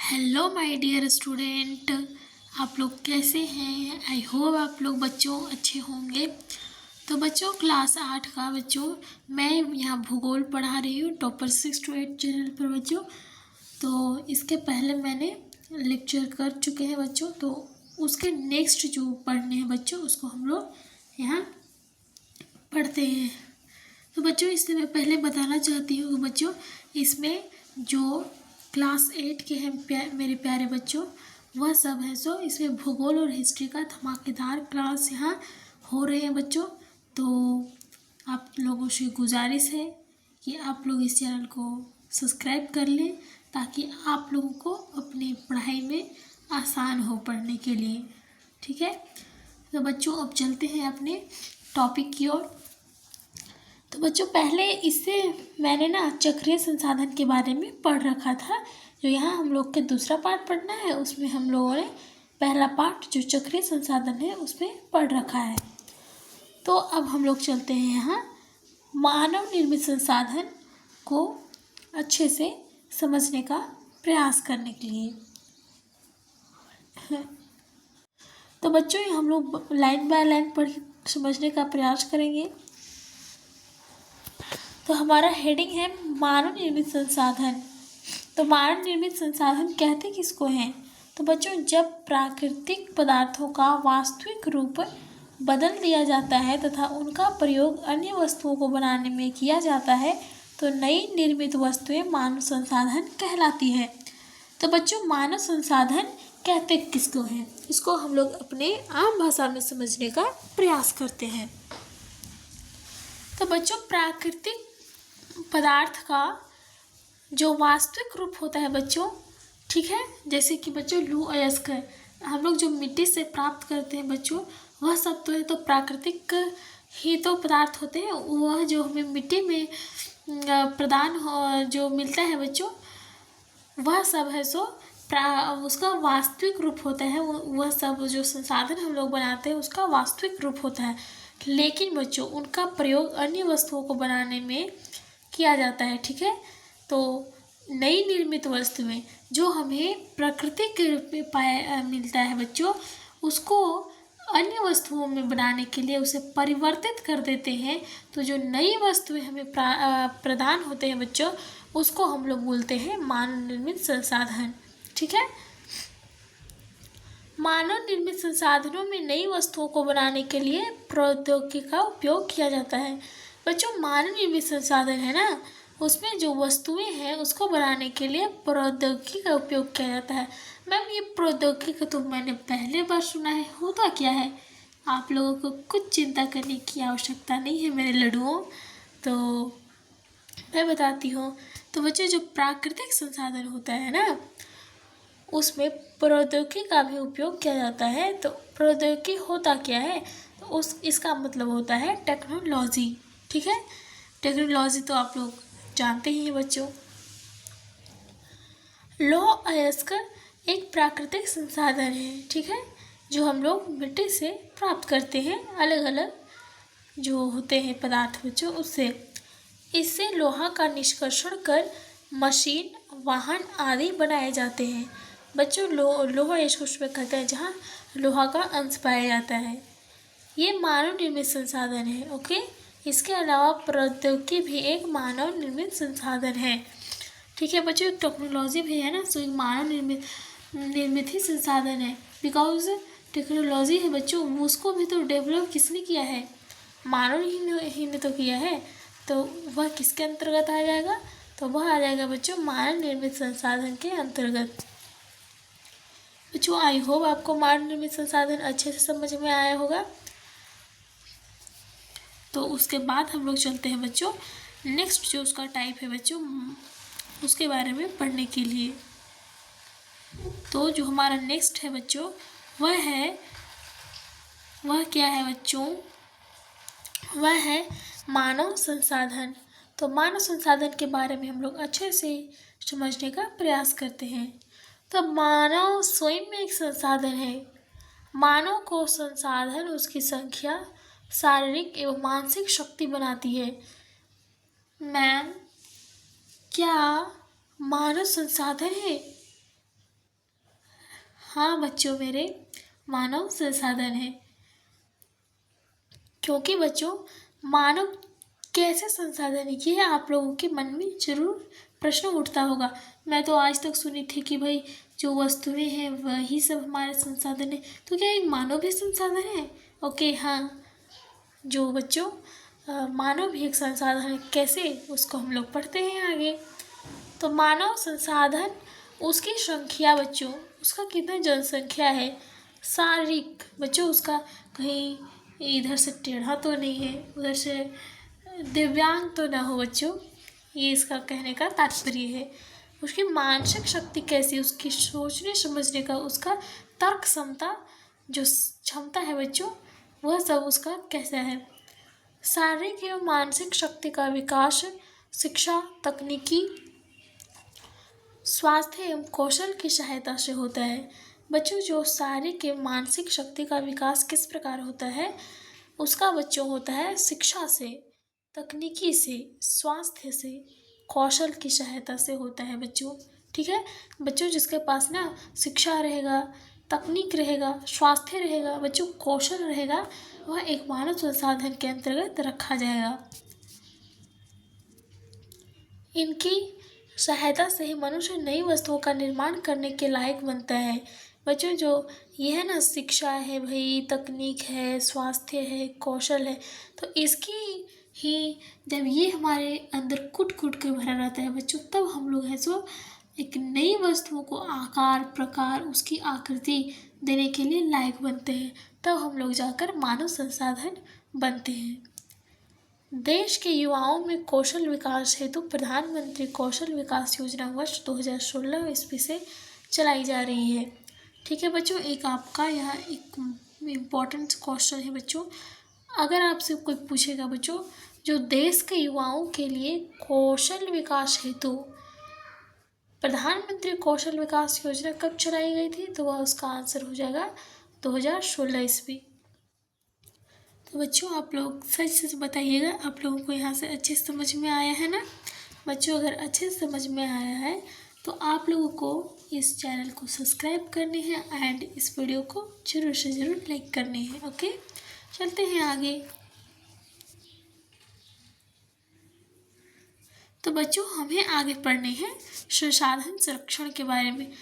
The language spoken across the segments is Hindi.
हेलो माय डियर स्टूडेंट, आप लोग कैसे हैं। आई होप आप लोग बच्चों अच्छे होंगे। तो बच्चों क्लास 8 का बच्चों मैं यहाँ भूगोल पढ़ा रही हूँ टॉपर 6 to 8 चैनल पर बच्चों। तो इसके पहले मैंने लेक्चर कर चुके हैं बच्चों, तो उसके नेक्स्ट जो पढ़ने हैं बच्चों उसको हम लोग यहाँ पढ़ते हैं। तो बच्चों इससे मैं पहले बताना चाहती हूँ कि बच्चों इसमें जो क्लास 8 के हैं मेरे प्यारे बच्चों वह सब है। सो इसमें भूगोल और हिस्ट्री का धमाकेदार क्लास यहाँ हो रहे हैं बच्चों। तो आप लोगों से गुजारिश है कि आप लोग इस चैनल को सब्सक्राइब कर लें ताकि आप लोगों को अपनी पढ़ाई में आसान हो पढ़ने के लिए। ठीक है, तो बच्चों अब चलते हैं अपने टॉपिक की ओर। तो बच्चों पहले इससे मैंने ना चक्रीय संसाधन के बारे में पढ़ रखा था। जो यहाँ हम लोग के दूसरा पार्ट पढ़ना है उसमें हम लोगों ने पहला पार्ट जो चक्रीय संसाधन है उसमें पढ़ रखा है। तो अब हम लोग चलते हैं यहाँ मानव निर्मित संसाधन को अच्छे से समझने का प्रयास करने के लिए। तो बच्चों हम लोग लाइन बाय लाइन पढ़ समझने का प्रयास करेंगे। तो हमारा हेडिंग है मानव निर्मित संसाधन। तो मानव निर्मित संसाधन कहते किसको हैं? तो बच्चों जब प्राकृतिक पदार्थों का वास्तविक रूप बदल दिया जाता है तथा उनका प्रयोग अन्य वस्तुओं को बनाने में किया जाता है तो नई निर्मित वस्तुएं मानव संसाधन कहलाती है। तो बच्चों मानव संसाधन कहते किसको हैं? इसको हम लोग अपने आम भाषा में समझने का प्रयास करते हैं। तो बच्चों प्राकृतिक पदार्थ का जो वास्तविक रूप होता है बच्चों, ठीक है, जैसे कि बच्चों लौह अयस्क हम लोग जो मिट्टी से प्राप्त करते हैं बच्चों वह सब तो है तो प्राकृतिक ही तो पदार्थ होते हैं। वह जो हमें मिट्टी में प्रदान हो जो मिलता है बच्चों वह सब है सो उसका वास्तविक रूप होता है। वह सब जो संसाधन हम लोग बनाते हैं उसका वास्तविक रूप होता है, लेकिन बच्चों उनका प्रयोग अन्य वस्तुओं को बनाने में किया जाता है। ठीक है, तो नई निर्मित वस्तुएं जो हमें प्रकृति के रूप में मिलता है बच्चों उसको अन्य वस्तुओं में बनाने के लिए उसे परिवर्तित कर देते हैं। तो जो नई वस्तुएं हमें प्रदान होते हैं बच्चों उसको हम लोग बोलते हैं मानव निर्मित संसाधन। ठीक है, मानव निर्मित संसाधनों में नई वस्तुओं को बनाने के लिए प्रौद्योगिकी का उपयोग किया जाता है। बच्चों मानव निर्मित संसाधन है ना उसमें जो वस्तुएं हैं उसको बनाने के लिए प्रौद्योगिकी का उपयोग किया जाता है। मैम ये प्रौद्योगिकी तो मैंने पहले बार सुना है, होता क्या है? आप लोगों को कुछ चिंता करने की आवश्यकता नहीं है मेरे लड्डुओं, तो मैं बताती हूँ। तो बच्चों जो प्राकृतिक संसाधन होता है ना उसमें प्रौद्योगिकी का भी उपयोग किया जाता है। तो प्रौद्योगिकी होता क्या है? तो इसका मतलब होता है टेक्नोलॉजी। ठीक है, टेक्नोलॉजी तो आप लोग जानते ही हैं बच्चों। लौह अयस्क एक प्राकृतिक संसाधन है, ठीक है, जो हम लोग मिट्टी से प्राप्त करते हैं अलग अलग जो होते हैं पदार्थ बच्चों उससे। इससे लोहा का निष्कर्षण कर मशीन वाहन आदि बनाए जाते हैं। बच्चों लोहा अयस्क उसमें कहते हैं जहाँ लोहा का अंश पाया जाता है। ये मानव निर्मित संसाधन है। ओके, इसके अलावा प्रौद्योगिकी भी एक मानव निर्मित संसाधन है। ठीक है बच्चों, एक टेक्नोलॉजी भी है ना, सो एक मानव निर्मित ही संसाधन है। बिकॉज टेक्नोलॉजी है बच्चों उसको भी तो डेवलप किसने किया है? मानव ही ने तो किया है। तो वह किसके अंतर्गत आ जाएगा? तो वह आ जाएगा बच्चों मानव निर्मित संसाधन के अंतर्गत। बच्चों आई होप आपको मानव निर्मित संसाधन अच्छे से समझ में आया होगा। तो उसके बाद हम लोग चलते हैं बच्चों नेक्स्ट जो उसका टाइप है बच्चों उसके बारे में पढ़ने के लिए। तो जो हमारा नेक्स्ट है बच्चों वह क्या है बच्चों? वह है मानव संसाधन। तो मानव संसाधन के बारे में हम लोग अच्छे से समझने का प्रयास करते हैं। तो मानव स्वयं में एक संसाधन है। मानव को संसाधन उसकी संख्या शारीरिक एवं मानसिक शक्ति बनाती है। मैम क्या मानव संसाधन है? हाँ बच्चों, मेरे मानव संसाधन है। क्योंकि बच्चों, मानव कैसे संसाधन है, ये आप लोगों के मन में जरूर प्रश्न उठता होगा। मैं तो आज तक सुनी थी कि भाई जो वस्तुएं हैं वही सब हमारे संसाधन है, तो क्या एक मानव भी संसाधन है? ओके, हाँ, जो बच्चों मानव भी एक संसाधन है, कैसे, उसको हम लोग पढ़ते हैं आगे। तो मानव संसाधन, उसकी संख्या बच्चों, उसका कितना जनसंख्या है, शारीरिक बच्चों, उसका कहीं इधर से टेढ़ा तो नहीं है, उधर से दिव्यांग तो ना हो बच्चों, ये इसका कहने का तात्पर्य है। उसकी मानसिक शक्ति कैसी, उसकी सोचने समझने का, उसका तर्क क्षमता, जो क्षमता है बच्चों, वह सब उसका कैसा है। शारीरिक एवं मानसिक शक्ति का विकास शिक्षा, तकनीकी, स्वास्थ्य एवं कौशल की सहायता से होता है। बच्चों, जो शारीरिक एवं मानसिक शक्ति का विकास किस प्रकार होता है, उसका बच्चों होता है शिक्षा से, तकनीकी से, स्वास्थ्य से, कौशल की सहायता से होता है बच्चों। ठीक है बच्चों, जिसके पास ना शिक्षा रहेगा, तकनीक रहेगा, स्वास्थ्य रहेगा बच्चों, कौशल रहेगा, वह एक मानव संसाधन के अंतर्गत रखा जाएगा। इनकी सहायता से ही मनुष्य नई वस्तुओं का निर्माण करने के लायक बनता है। बच्चों, जो ये है ना, शिक्षा है भाई, तकनीक है, स्वास्थ्य है, कौशल है, तो इसकी ही जब ये हमारे अंदर कुट कुट के भरा रहता है बच्चों, तब हम लोग है सो एक नई वस्तुओं को आकार, प्रकार, उसकी आकृति देने के लिए लायक बनते हैं, तब हम लोग जाकर मानव संसाधन बनते हैं। देश के युवाओं में कौशल विकास हेतु प्रधानमंत्री कौशल विकास योजना वर्ष 2016 ईस्वी से चलाई जा रही है। ठीक है बच्चों, एक आपका यहाँ एक इम्पोर्टेंट क्वेश्चन है बच्चों, अगर आपसे कोई पूछेगा बच्चों, जो देश के युवाओं के लिए कौशल विकास हेतु प्रधानमंत्री कौशल विकास योजना कब चलाई गई थी, तो वह उसका आंसर हो जाएगा 2016 ईस्वी। तो बच्चों, आप लोग सच सच बताइएगा, आप लोगों को यहाँ से अच्छे से समझ में आया है ना बच्चों? अगर अच्छे से समझ में आया है तो आप लोगों को इस चैनल को सब्सक्राइब करनी है एंड इस वीडियो को ज़रूर से ज़रूर लाइक करनी है। ओके, चलते हैं आगे। तो बच्चों, हमें आगे पढ़ने हैं संसाधन संरक्षण के बारे में।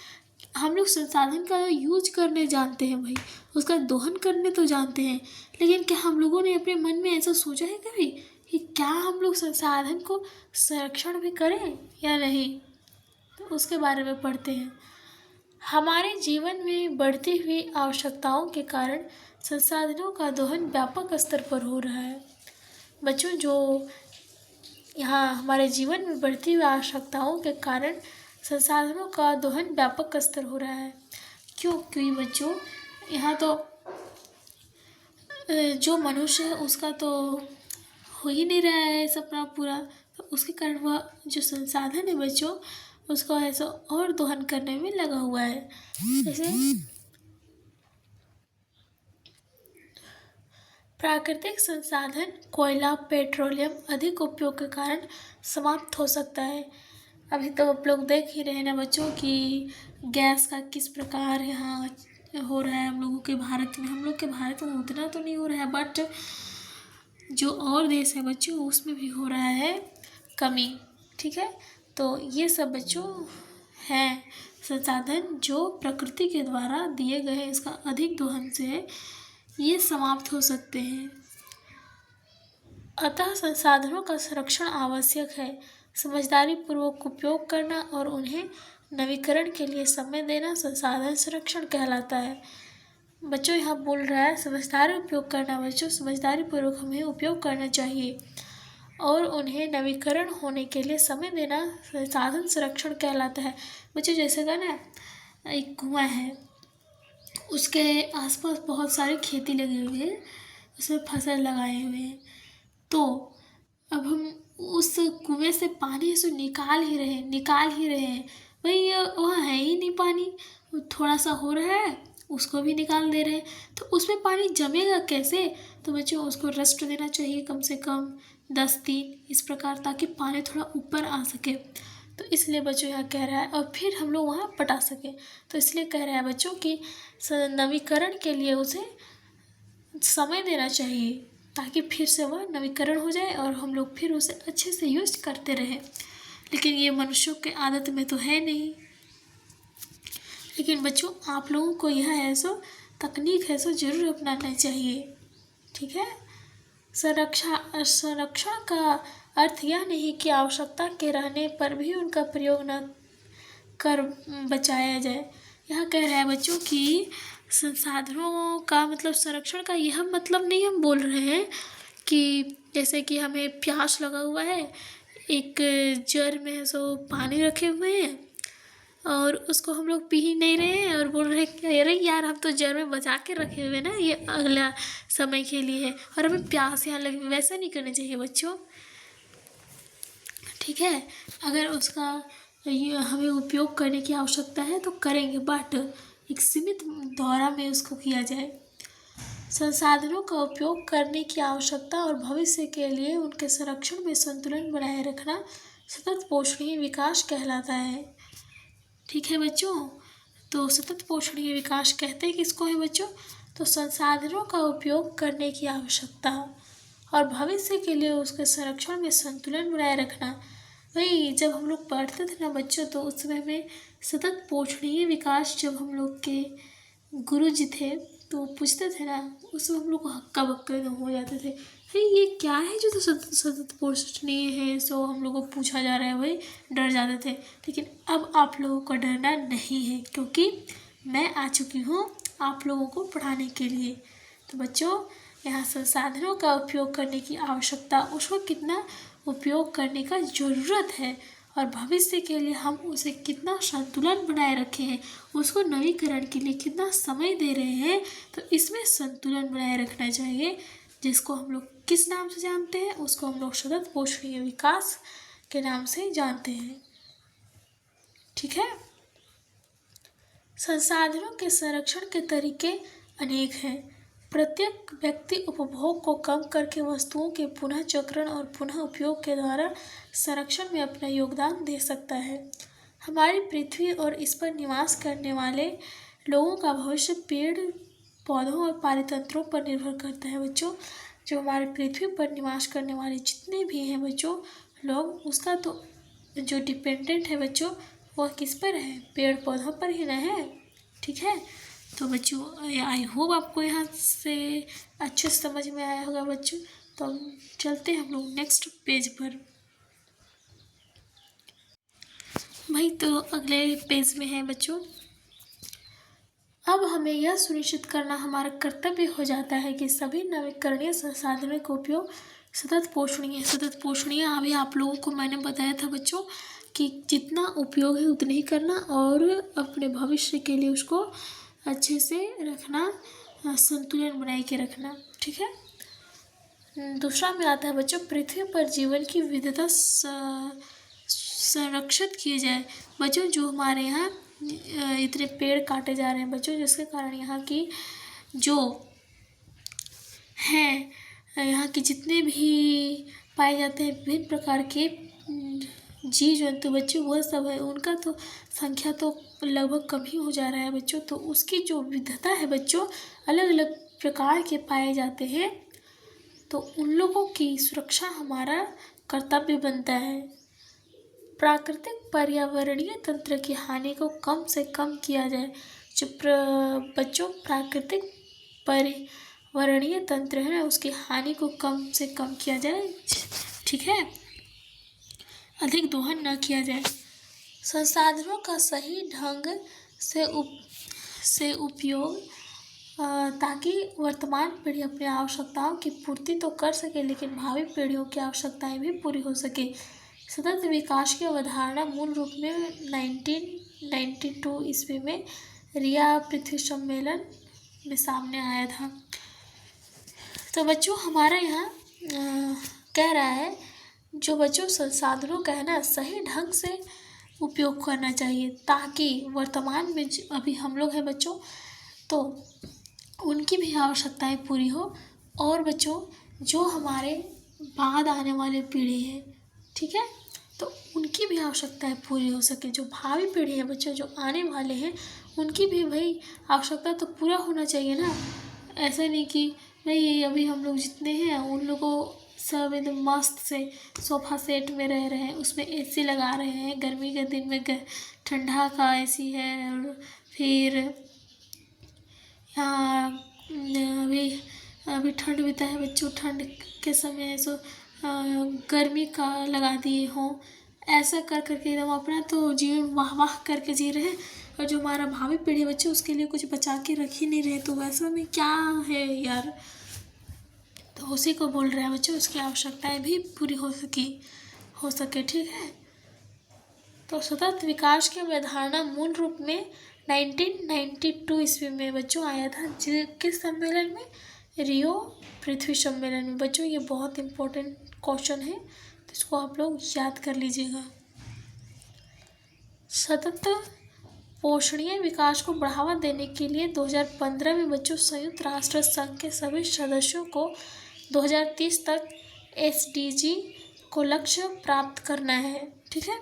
हम लोग संसाधन का यूज करने जानते हैं भाई, उसका दोहन करने तो जानते हैं, लेकिन क्या हम लोगों ने अपने मन में ऐसा सोचा है कभी कि क्या हम लोग संसाधन को संरक्षण भी करें या नहीं? तो उसके बारे में पढ़ते हैं। हमारे जीवन में बढ़ती हुई आवश्यकताओं के कारण संसाधनों का दोहन व्यापक स्तर पर हो रहा है। बच्चों, जो यहाँ हमारे जीवन में बढ़ती हुई आवश्यकताओं के कारण संसाधनों का दोहन व्यापक स्तर हो रहा है। क्योंकि बच्चों, यहाँ तो जो मनुष्य है उसका तो हो ही नहीं रहा है सपना पूरा, तो उसके कारण वह जो संसाधन है बच्चों, उसको ऐसा और दोहन करने में लगा हुआ है। जैसे प्राकृतिक संसाधन कोयला, पेट्रोलियम अधिक उपयोग के कारण समाप्त हो सकता है। अभी तो आप लोग देख ही रहे हैं ना बच्चों कि गैस का किस प्रकार यहाँ हो रहा है हम लोगों के भारत में। हम लोग के भारत में उतना तो नहीं हो रहा है, बट जो और देश है बच्चों उसमें भी हो रहा है कमी। ठीक है, तो ये सब बच्चों हैं संसाधन जो प्रकृति के द्वारा दिए गए, इसका अधिक दोहन से ये समाप्त हो सकते हैं। अतः संसाधनों का संरक्षण आवश्यक है। समझदारी पूर्वक उपयोग करना और उन्हें नवीकरण के लिए समय देना संसाधन संरक्षण कहलाता है। बच्चों, यहाँ बोल रहा है समझदारी उपयोग करना। बच्चों, समझदारी पूर्वक हमें उपयोग करना चाहिए और उन्हें नवीकरण होने के लिए समय देना संसाधन संरक्षण कहलाता है। बच्चों, जैसे का ना एक कुआं है, उसके आसपास बहुत सारे खेती लगे हुए हैं, उसमें फसल लगाए हुए हैं, तो अब हम उस कुएं से पानी से निकाल ही रहे हैं भाई, वहाँ है ही नहीं पानी, थोड़ा सा हो रहा है उसको भी निकाल दे रहे हैं, तो उसमें पानी जमेगा कैसे? तो बच्चों, उसको रेस्ट देना चाहिए कम से कम 10 दिन इस प्रकार, ताकि पानी थोड़ा ऊपर आ सके। तो इसलिए बच्चों यहाँ कह रहा है, और फिर हम लोग वहाँ पटा सकें, तो इसलिए कह रहा है बच्चों कि नवीकरण के लिए उसे समय देना चाहिए, ताकि फिर से वह नवीकरण हो जाए और हम लोग फिर उसे अच्छे से यूज करते रहें। लेकिन ये मनुष्यों के आदत में तो है नहीं। लेकिन बच्चों आप लोगों को यह है सो तकनीक है सो जरूर अपनाना चाहिए, ठीक है। संरक्षण का अर्थ यह नहीं कि आवश्यकता के रहने पर भी उनका प्रयोग न कर बचाया जाए। यह कह रहा है बच्चों कि संसाधनों का मतलब संरक्षण का यह मतलब नहीं हम बोल रहे हैं कि जैसे कि हमें प्यास लगा हुआ है, एक जार में सो पानी रखे हुए हैं और उसको हम लोग पी ही नहीं रहे हैं और बोल रहे हैं कि अरे यार हम तो जार में बचा के रखे हुए ना, ये अगला समय के लिए है और हमें प्यास यहाँ लगी। वैसा नहीं करना चाहिए बच्चों, ठीक है। अगर उसका हमें उपयोग करने की आवश्यकता है तो करेंगे, बट एक सीमित दौरा में उसको किया जाए। संसाधनों का उपयोग करने की आवश्यकता और भविष्य के लिए उनके संरक्षण में संतुलन बनाए रखना सतत पोषणीय विकास कहलाता है, ठीक है बच्चों। तो सतत पोषणीय विकास कहते हैं किसको है बच्चों? तो संसाधनों का उपयोग करने की आवश्यकता और भविष्य के लिए उसके संरक्षण में संतुलन बनाए रखना। वही जब हम लोग पढ़ते थे ना बच्चों, तो उस समय में सतत पोषणीय विकास जब हम लोग के गुरु जी थे तो पूछते थे ना, उसमें हम लोग को हक्का बक्का एकदम हो जाते थे, भाई ये क्या है जो तो सतत पोषणीय है, सो हम लोग को पूछा जा रहा है, वही डर जाते थे। लेकिन अब आप लोगों को डरना नहीं है, क्योंकि मैं आ चुकी हूँ आप लोगों को पढ़ाने के लिए। तो बच्चों यहाँ संसाधनों का उपयोग करने की आवश्यकता, उसको कितना उपयोग करने का ज़रूरत है और भविष्य के लिए हम उसे कितना संतुलन बनाए रखे हैं, उसको नवीकरण के लिए कितना समय दे रहे हैं, तो इसमें संतुलन बनाए रखना चाहिए, जिसको हम लोग किस नाम से जानते हैं? उसको हम लोग सतत पोषणीय विकास के नाम से जानते हैं, ठीक है। संसाधनों के संरक्षण के तरीके अनेक हैं। प्रत्येक व्यक्ति उपभोग को कम करके वस्तुओं के पुनः चक्रण और पुनः उपयोग के द्वारा संरक्षण में अपना योगदान दे सकता है। हमारी पृथ्वी और इस पर निवास करने वाले लोगों का भविष्य पेड़ पौधों और पारितंत्रों पर निर्भर करता है बच्चों। जो हमारी पृथ्वी पर निवास करने वाले जितने भी हैं बच्चों लोग, उसका तो जो डिपेंडेंट है बच्चों वह किस पर है? पेड़ पौधों पर ही ना है, ठीक है। तो बच्चों आई होप आपको यहाँ से अच्छे समझ में आया होगा बच्चों। तो हम चलते हैं हम लोग नेक्स्ट पेज पर। भाई तो अगले पेज में है बच्चों, अब हमें यह सुनिश्चित करना हमारा कर्तव्य हो जाता है कि सभी नवीकरणीय संसाधनों का उपयोग सतत पोषणीय अभी आप लोगों को मैंने बताया था बच्चों कि जितना उपयोग है उतना ही करना और अपने भविष्य के लिए उसको अच्छे से रखना, संतुलन बनाए के रखना, ठीक है। दूसरा में आता है बच्चों, पृथ्वी पर जीवन की विविधता संरक्षित किए जाए। बच्चों जो हमारे यहाँ इतने पेड़ काटे जा रहे हैं बच्चों, जिसके कारण यहाँ की जो हैं, यहाँ के जितने भी पाए जाते हैं विभिन्न प्रकार के जीव जंतु बच्चों, वह सब है, उनका तो संख्या तो लगभग कम ही हो जा रहा है बच्चों। तो उसकी जो विविधता है बच्चों, अलग अलग प्रकार के पाए जाते हैं, तो उन लोगों की सुरक्षा हमारा कर्तव्य बनता है। प्राकृतिक पर्यावरणीय तंत्र की हानि को कम से कम किया जाए। जो बच्चों प्राकृतिक पर्यावरणीय तंत्र है ना, उसकी हानि को कम से कम किया जाए, ठीक है, अधिक दोहन न किया जाए। संसाधनों का सही ढंग से उपयोग ताकि वर्तमान पीढ़ी अपनी आवश्यकताओं की पूर्ति तो कर सके, लेकिन भावी पीढ़ियों की आवश्यकताएं भी पूरी हो सके। सतत विकास की अवधारणा मूल रूप में 1992 ईस्वी में रिया पृथ्वी सम्मेलन में सामने आया था। तो बच्चों हमारा यहाँ कह रहा है जो बच्चों संसाधनों का है ना सही ढंग से उपयोग करना चाहिए, ताकि वर्तमान में अभी हम लोग हैं बच्चों तो उनकी भी आवश्यकताएं पूरी हो, और बच्चों जो हमारे बाद आने वाली पीढ़ी है, ठीक है, तो उनकी भी आवश्यकताएं पूरी हो सके। जो भावी पीढ़ी है बच्चों, जो आने वाले हैं, उनकी भी भाई आवश्यकता तो पूरा होना चाहिए ना। ऐसा नहीं कि भाई अभी हम लोग जितने हैं उन लोगों सब एकदम मस्त से सोफ़ा सेट में रह रहे हैं, उसमें एसी लगा रहे हैं, गर्मी के दिन में ठंडा का एसी है, और फिर यहाँ अभी अभी ठंड बीता है बच्चों, ठंड के समय सो गर्मी का लगा दिए हों। ऐसा कर करके एकदम अपना तो जीवन वाह वाह करके जी रहे हैं, और जो हमारा भावी पीढ़ी बच्चे उसके लिए कुछ बचा के रख ही नहीं रहे। तो वैसा में क्या है यार। तो उसी को बोल रहे हैं बच्चों, उसकी आवश्यकताएं भी पूरी हो सके। ठीक है। तो सतत विकास की अवधारणा मूल रूप में 1992 ईस्वी में बच्चों आया था। किस सम्मेलन में? रियो पृथ्वी सम्मेलन में। बच्चों ये बहुत इम्पोर्टेंट क्वेश्चन है, तो इसको आप लोग याद कर लीजिएगा। सतत पोषणीय विकास को बढ़ावा देने के लिए 2015 में बच्चों संयुक्त राष्ट्र संघ के सभी सदस्यों को 2030 तक SDG को लक्ष्य प्राप्त करना है। ठीक है।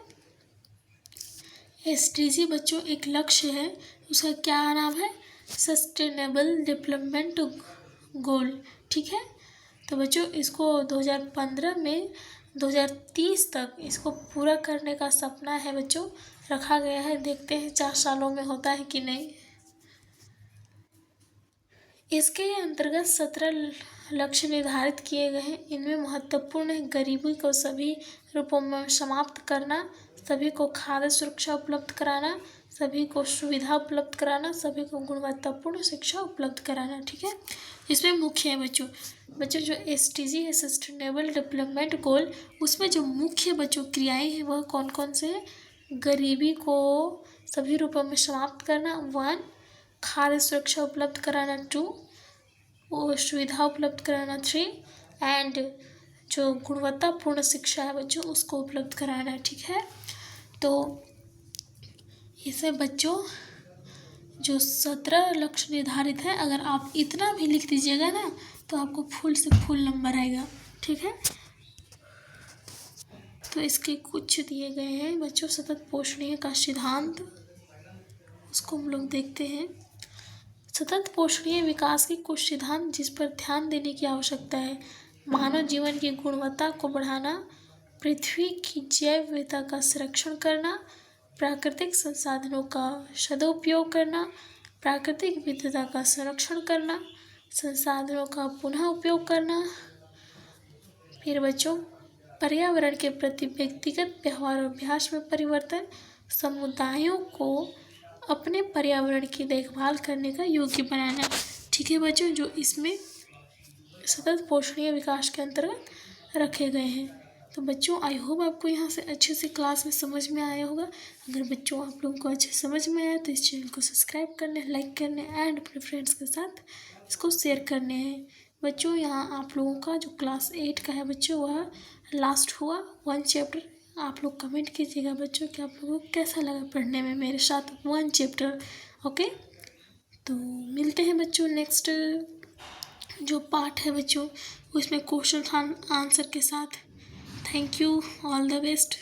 SDG बच्चों एक लक्ष्य है, उसका क्या नाम है? Sustainable development goal. ठीक है। तो बच्चों इसको 2015 में 2030 तक इसको पूरा करने का सपना है बच्चों, रखा गया है। देखते हैं 4 सालों में होता है कि नहीं। इसके अंतर्गत 17 लक्ष्य निर्धारित किए गए हैं। इनमें महत्वपूर्ण है गरीबी को सभी रूपों में समाप्त करना, सभी को खाद्य सुरक्षा उपलब्ध कराना, सभी को सुविधा उपलब्ध कराना, सभी को गुणवत्तापूर्ण शिक्षा उपलब्ध कराना। ठीक है। इसमें मुख्य है बच्चों जो SDG है, सस्टेनेबल डेवलपमेंट गोल, उसमें जो मुख्य बच्चों क्रियाएं हैं वह कौन कौन से हैं? गरीबी को सभी रूपों में समाप्त करना 1, खाद्य सुरक्षा उपलब्ध कराना 2, वो सुविधा उपलब्ध कराना 3, एंड जो गुणवत्तापूर्ण शिक्षा है बच्चों उसको उपलब्ध कराना है। ठीक है। तो इसे बच्चों जो 17 लक्ष्य निर्धारित है, अगर आप इतना भी लिख दीजिएगा ना तो आपको फुल से फुल नंबर आएगा। ठीक है। तो इसके कुछ दिए गए हैं बच्चों। सतत पोषणीय का सिद्धांत, उसको हम लोग देखते हैं। सतत पोषणीय विकास के कुछ सिद्धांत जिस पर ध्यान देने की आवश्यकता है। मानव जीवन की गुणवत्ता को बढ़ाना, पृथ्वी की जैव विविधता का संरक्षण करना, प्राकृतिक संसाधनों का सदुपयोग करना, प्राकृतिक विविधता का संरक्षण करना, संसाधनों का पुनः उपयोग करना। फिर बच्चों पर्यावरण के प्रति व्यक्तिगत व्यवहार और अभ्यास में परिवर्तन, समुदायों को अपने पर्यावरण की देखभाल करने का योग्य बनाना। ठीक है बच्चों, जो इसमें सतत पोषणीय विकास के अंतर्गत रखे गए हैं। तो बच्चों आई होप आपको यहाँ से अच्छे से क्लास में समझ में आया होगा। अगर बच्चों आप लोगों को अच्छे समझ में आया तो इस चैनल को सब्सक्राइब करने, लाइक करने एंड अपने फ्रेंड्स के साथ इसको शेयर करने हैं। बच्चों यहाँ आप लोगों का जो क्लास 8 का है बच्चों वह लास्ट हुआ 1 चैप्टर। आप लोग कमेंट कीजिएगा बच्चों कि आप लोगों को कैसा लगा पढ़ने में मेरे साथ 1 चैप्टर। ओके, तो मिलते हैं बच्चों नेक्स्ट जो पार्ट है बच्चों उसमें क्वेश्चन आंसर के साथ। Thank you, all the best.